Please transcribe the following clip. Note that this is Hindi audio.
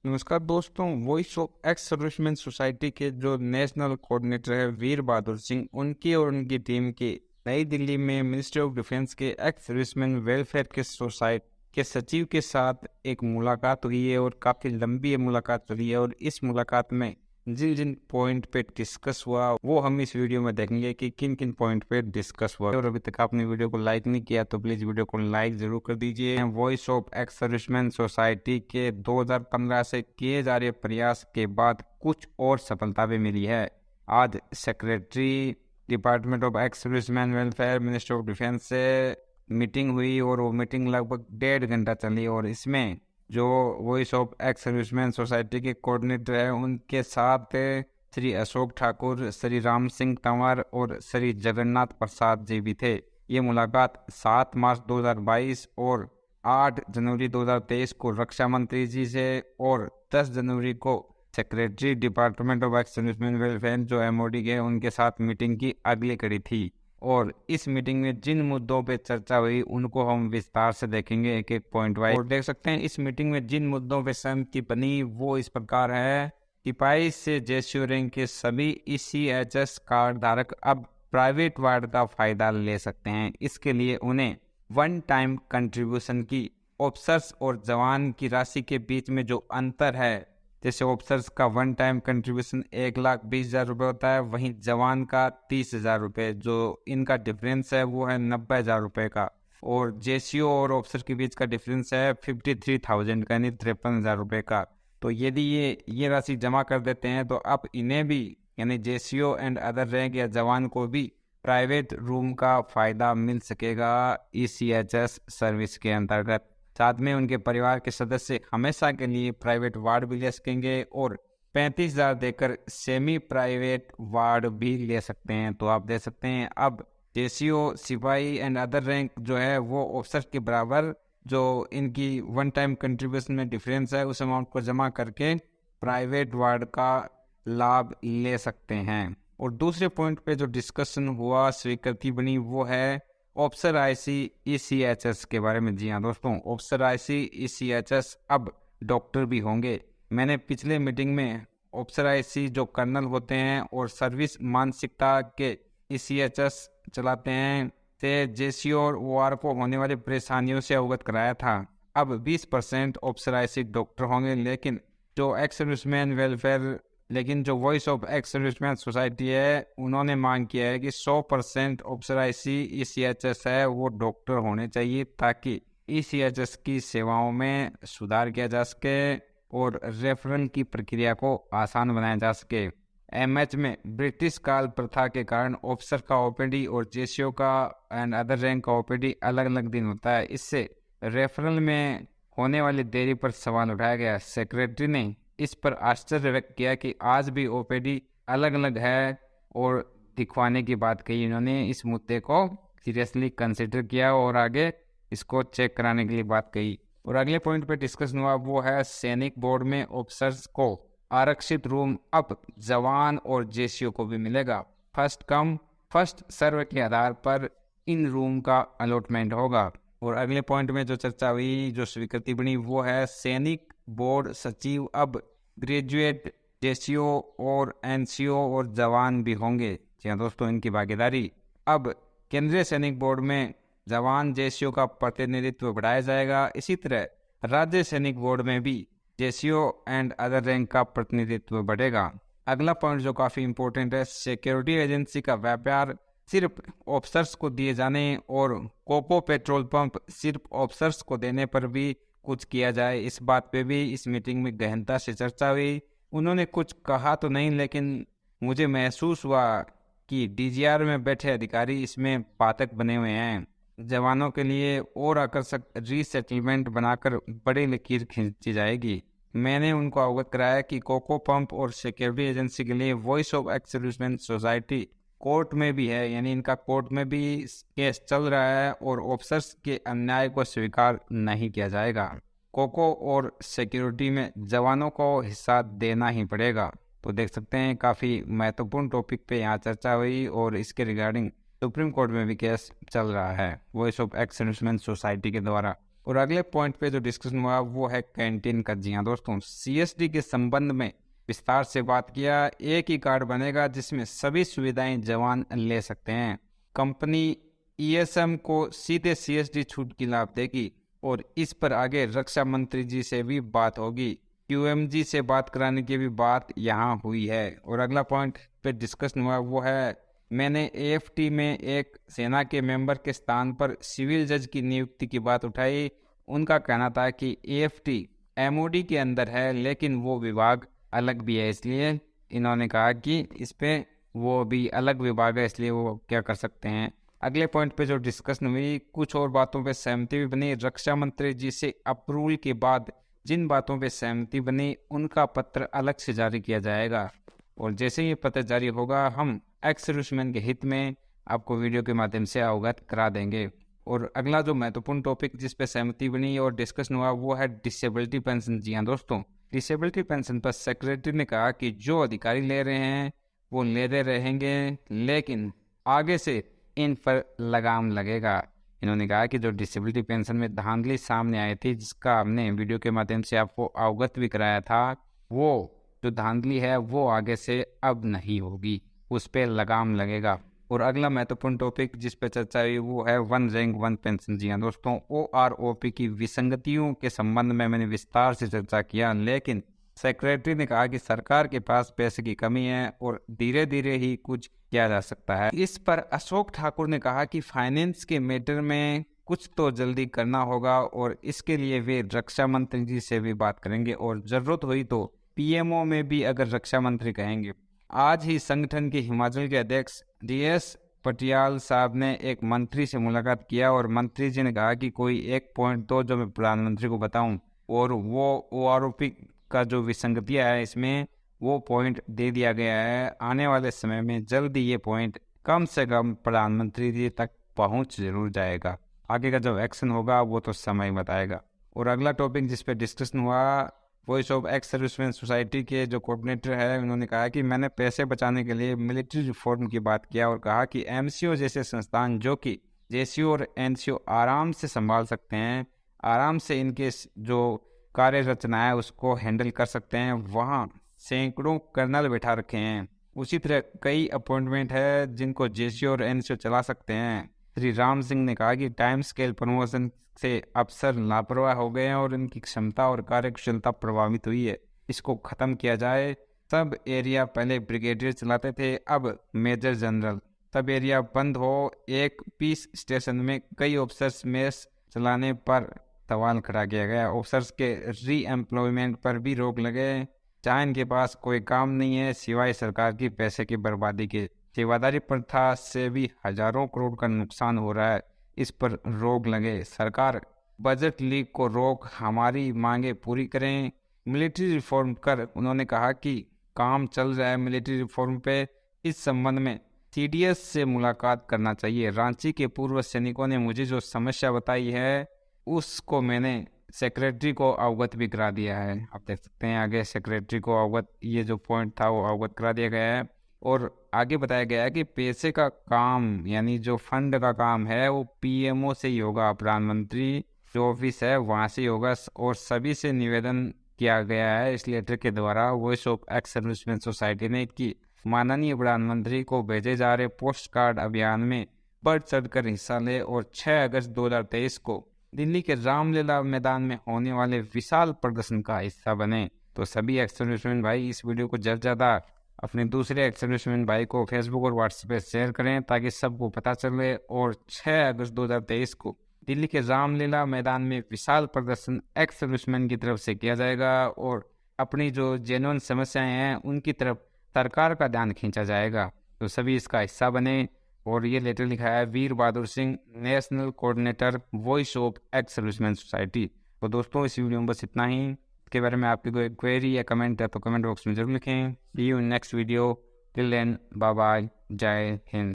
नमस्कार दोस्तों, voice of ex servicemen society के जो नेशनल कोऑर्डिनेटर है वीर बहादुर सिंह, उनकी और उनकी टीम की नई दिल्ली में मिनिस्ट्री ऑफ डिफेंस के एक्स सर्विसमैन वेलफेयर के सोसाइटी के सचिव के साथ एक मुलाकात हुई है और काफ़ी लंबी मुलाकात हुई है। और इस मुलाकात में जिन जिन पॉइंट पे डिस्कस हुआ वो हम इस वीडियो में देखेंगे कि किन किन पॉइंट पे डिस्कस हुआ। और अभी तक आपने वीडियो को लाइक नहीं किया तो प्लीज वीडियो को लाइक जरूर कर दीजिए। Voice of ex servicemen society के 2015 से किए जा रहे प्रयास के बाद कुछ और सफलता भी मिली है। आज secretary department of ex serviceman welfare ministry of defence से मीटिंग हुई और वो मीटिंग लगभग 1.5 घंटा चली। और इसमें जो voice of ex servicemen society के कोऑर्डिनेटर है उनके साथ श्री अशोक ठाकुर, श्री राम सिंह तंवर और श्री जगन्नाथ प्रसाद जी भी थे। ये मुलाकात 7 मार्च 2022 और 8 जनवरी 2023 को रक्षा मंत्री जी से और 10 जनवरी को secretary department of ex serviceman welfare जो MOD के उनके साथ मीटिंग की अगली कड़ी थी। और इस मीटिंग में जिन मुद्दों पे चर्चा हुई उनको हम विस्तार से देखेंगे एक एक पॉइंट वाइज। और देख सकते हैं इस मीटिंग में जिन मुद्दों पे सहमति बनी वो इस प्रकार है। सिपाही से JCO रैंक के सभी ECHS कार्ड धारक अब प्राइवेट वार्ड का फायदा ले सकते हैं। इसके लिए उन्हें वन टाइम कंट्रीब्यूशन की ऑफिसर्स और जवान की राशि के बीच में जो अंतर है, जैसे ऑफिसर्स का वन टाइम कंट्रीब्यूशन 1,20,000 रुपये होता है, वहीं जवान का 30,000 रुपये, जो इनका डिफरेंस है वो है 90,000 रुपये का। और JCO और ऑफिसर के बीच का डिफरेंस है 53,000 का, यानी 53,000 रुपये का। तो यदि ये राशि जमा कर देते हैं तो अब इन्हें भी यानी JCO एंड अदर रैंक या जवान को भी प्राइवेट रूम का फायदा मिल सकेगा ECHS सर्विस के अंतर्गत। साथ में उनके परिवार के सदस्य हमेशा के लिए प्राइवेट वार्ड भी ले सकेंगे और 35,000 देकर सेमी प्राइवेट वार्ड भी ले सकते हैं। तो आप दे सकते हैं अब JCO, सिपाही एंड अदर रैंक जो है वो ऑफिसर के बराबर जो इनकी वन टाइम कंट्रीब्यूशन में डिफरेंस है उस अमाउंट को जमा करके प्राइवेट वार्ड का लाभ ले सकते हैं। और दूसरे पॉइंट पे जो डिस्कशन हुआ, स्वीकृति बनी, वो है ऑफिसर IC ECHS के बारे में। जी हाँ दोस्तों, ऑफिसर IC ECHS अब डॉक्टर भी होंगे। मैंने पिछले मीटिंग में ऑफिसर IC जो कर्नल होते हैं और सर्विस मानसिकता के ECHS चलाते हैं से JCO और OR को होने वाली परेशानियों से अवगत कराया था। अब 20% ऑफिसर IC डॉक्टर होंगे, लेकिन जो एक्स सर्विसमैन वेलफेयर लेकिन जो voice of ex servicemen society है उन्होंने मांग किया है कि 100% ऑफिसर IC ECHS है वो डॉक्टर होने चाहिए, ताकि ECHS की सेवाओं में सुधार किया जा सके और रेफरल की प्रक्रिया को आसान बनाया जा सके। MH में ब्रिटिश काल प्रथा के कारण ऑफिसर का OPD और JCO का एंड अदर रैंक का OPD अलग अलग दिन होता है। इससे रेफरल में होने वाली देरी पर सवाल उठाया गया। सेक्रेटरी ने इस पर आश्चर्य व्यक्त किया कि आज भी OPD अलग अलग है और दिखवाने की बात कही। इन्होंने इस मुद्दे को सीरियसली कंसिडर किया और आगे इसको चेक कराने के लिए बात कही। और अगले पॉइंट पे डिस्कशन हुआ वो है सैनिक बोर्ड में ऑफिसर्स को आरक्षित रूम अब जवान और JCO को भी मिलेगा। फर्स्ट कम फर्स्ट सर्व के आधार पर इन रूम का अलॉटमेंट होगा। और अगले पॉइंट में जो चर्चा हुई, जो स्वीकृति बनी, वो है सैनिक बोर्ड सचिव अब ग्रेजुएट JCO और NCO और जवान भी होंगे। जी हाँ दोस्तों, इनकी भागीदारी अब केंद्रीय सैनिक बोर्ड में जवान JCO का प्रतिनिधित्व बढ़ाया जाएगा। इसी तरह राज्य सैनिक बोर्ड में भी JCO एंड अदर रैंक का प्रतिनिधित्व बढ़ेगा। अगला पॉइंट जो काफ़ी इंपॉर्टेंट है, सिक्योरिटी एजेंसी का व्यापार सिर्फ ऑफिसर्स को दिए जाने और कोको पेट्रोल पंप सिर्फ ऑफिसर्स को देने पर भी कुछ किया जाए, इस बात पे भी इस मीटिंग में गहनता से चर्चा हुई। उन्होंने कुछ कहा तो नहीं, लेकिन मुझे महसूस हुआ कि DGR में बैठे अधिकारी इसमें पाठक बने हुए हैं। जवानों के लिए और आकर्षक रीसेटलमेंट बनाकर बड़ी लकीर खींची जाएगी। मैंने उनको अवगत कराया कि कोको पंप और सिक्योरिटी एजेंसी के लिए voice of ex servicemen society court में भी है, यानी इनका कोर्ट में भी केस चल रहा है और ऑफिसर्स के अन्याय को स्वीकार नहीं किया जाएगा। कोको और सिक्योरिटी में जवानों को हिस्सा देना ही पड़ेगा। तो देख सकते हैं काफ़ी महत्वपूर्ण टॉपिक पे यहाँ चर्चा हुई और इसके रिगार्डिंग सुप्रीम कोर्ट में भी केस चल रहा है voice of ex servicemen society के द्वारा। और अगले पॉइंट पे जो डिस्कशन हुआ वो है कैंटीन का। जी हाँ दोस्तों, CSD के संबंध में विस्तार से बात किया। एक ही कार्ड बनेगा जिसमें सभी सुविधाएं जवान ले सकते हैं। कंपनी ESM को सीधे CSD छूट की लाभ देगी और इस पर आगे रक्षा मंत्री जी से भी बात होगी। QMG से बात कराने की भी बात यहाँ हुई है। और अगला पॉइंट पे डिस्कशन हुआ वो है, मैंने AFT में एक सेना के मेंबर के स्थान पर सिविल जज की नियुक्ति की बात उठाई। उनका कहना था कि AFT MOD के अंदर है लेकिन वो विभाग अलग भी है, इसलिए इन्होंने कहा कि इस पे वो भी अलग विभाग है, इसलिए वो क्या कर सकते हैं। अगले पॉइंट पे जो डिस्कशन हुई, कुछ और बातों पे सहमति भी बनी। रक्षा मंत्री जी से अप्रूवल के बाद जिन बातों पे सहमति बनी उनका पत्र अलग से जारी किया जाएगा और जैसे ही पत्र जारी होगा हम एक्स सर्विसमैन के हित में आपको वीडियो के माध्यम से अवगत करा देंगे। और अगला जो महत्वपूर्ण टॉपिक जिस पे सहमति बनी और डिस्कशन हुआ वो है डिसेबिलिटी पेंशन। जी हाँ दोस्तों, डिसेबिलिटी पेंशन पर सेक्रेटरी ने कहा कि जो अधिकारी ले रहे हैं वो लेते रहेंगे लेकिन आगे से इन पर लगाम लगेगा। इन्होंने कहा कि जो डिसेबिलिटी पेंशन में धांधली सामने आई थी जिसका हमने वीडियो के माध्यम से आपको अवगत भी कराया था, वो जो धांधली है वो आगे से अब नहीं होगी, उस पर लगाम लगेगा। और अगला महत्वपूर्ण टॉपिक जिस पे चर्चा हुई वो है वन रैंक वन पेंशन। जी हाँ दोस्तों, OROP की विसंगतियों के संबंध में मैंने विस्तार से चर्चा किया लेकिन सेक्रेटरी ने कहा कि सरकार के पास पैसे की कमी है और धीरे धीरे ही कुछ किया जा सकता है। इस पर अशोक ठाकुर ने कहा कि फाइनेंस के मैटर में कुछ तो जल्दी करना होगा और इसके लिए वे रक्षा मंत्री जी से भी बात करेंगे और जरूरत हुई तो PMO में भी अगर रक्षा मंत्री कहेंगे। आज ही संगठन के हिमाचल के अध्यक्ष DS पटियाल साहब ने एक मंत्री से मुलाकात किया और मंत्री जी ने कहा कि कोई एक पॉइंट तो जो मैं प्रधानमंत्री को बताऊं और वो OROP का जो विसंगतियां है इसमें वो पॉइंट दे दिया गया है। आने वाले समय में जल्दी ये पॉइंट कम से कम प्रधानमंत्री जी तक पहुंच जरूर जाएगा। आगे का जो एक्शन होगा वो तो समय बताएगा। और अगला टॉपिक जिस पे डिस्कशन हुआ, voice of ex servicemen society के जो कोऑर्डिनेटर है उन्होंने कहा कि मैंने पैसे बचाने के लिए मिलिट्री रिफॉर्म की बात किया और कहा कि MCO जैसे संस्थान जो कि JCO और NCO आराम से संभाल सकते हैं, आराम से इनके जो कार्य रचना है उसको हैंडल कर सकते हैं, वहाँ सैकड़ों कर्नल बैठा रखे हैं। उसी तरह कई अपॉइंटमेंट है जिनको JCO और NCO चला सकते हैं। श्री राम सिंह ने कहा कि टाइम स्केल प्रमोशन से अफसर लापरवाह हो गए हैं और इनकी क्षमता और कार्यकुशलता प्रभावित हुई है, इसको खत्म किया जाए। सब एरिया पहले ब्रिगेडियर चलाते थे, अब मेजर जनरल। सब एरिया बंद हो। एक पीस स्टेशन में कई ऑफिसर्स मेस चलाने पर सवाल खड़ा किया गया। ऑफिसर्स के री एम्प्लॉयमेंट पर भी रोक लगे। चाहे इनके पास कोई काम नहीं है सिवाय सरकार की पैसे की बर्बादी के। सेवादारी प्रथा से भी हजारों करोड़ का नुकसान हो रहा है, इस पर रोक लगे। सरकार बजट लीक को रोक हमारी मांगे पूरी करें। मिलिट्री रिफॉर्म कर उन्होंने कहा कि काम चल रहा है मिलिट्री रिफॉर्म पे, इस संबंध में CDS से मुलाकात करना चाहिए। रांची के पूर्व सैनिकों ने मुझे जो समस्या बताई है उसको मैंने सेक्रेटरी को अवगत भी करा दिया है। आप देख सकते हैं आगे सेक्रेटरी को अवगत, ये जो पॉइंट था वो अवगत करा दिया गया है। और आगे बताया गया है कि पैसे का काम यानी जो फंड का काम है वो PMO से ही होगा, प्रधानमंत्री जो ऑफिस है वहाँ से ही होगा। और सभी से निवेदन किया गया है इस लेटर के द्वारा voice of ex servicemen society ने कि माननीय प्रधानमंत्री को भेजे जा रहे पोस्ट कार्ड अभियान में बढ़ चढ़कर हिस्सा ले और 6 अगस्त 2023 को दिल्ली के रामलीला मैदान में होने वाले विशाल प्रदर्शन का हिस्सा बने। तो सभी एक्स सर्विसमैन भाई इस वीडियो को ज्यादा अपने दूसरे एक्स सर्विसमैन भाई को फेसबुक और व्हाट्सएप पे शेयर करें ताकि सबको पता चले। और 6 अगस्त 2023 को दिल्ली के रामलीला मैदान में विशाल प्रदर्शन एक्स सर्विसमैन की तरफ से किया जाएगा और अपनी जो जेन्युइन समस्याएं हैं उनकी तरफ सरकार का ध्यान खींचा जाएगा। तो सभी इसका हिस्सा बने। और ये लेटर लिखा है Veer Bahadur Singh, national coordinator voice of ex servicemen society. तो दोस्तों इस वीडियो में बस इतना ही। इसके बारे में आपकी कोई क्वेरी या कमेंट है तो कमेंट बॉक्स में जरूर लिखें। See you next video, till then bye bye, जय हिंद।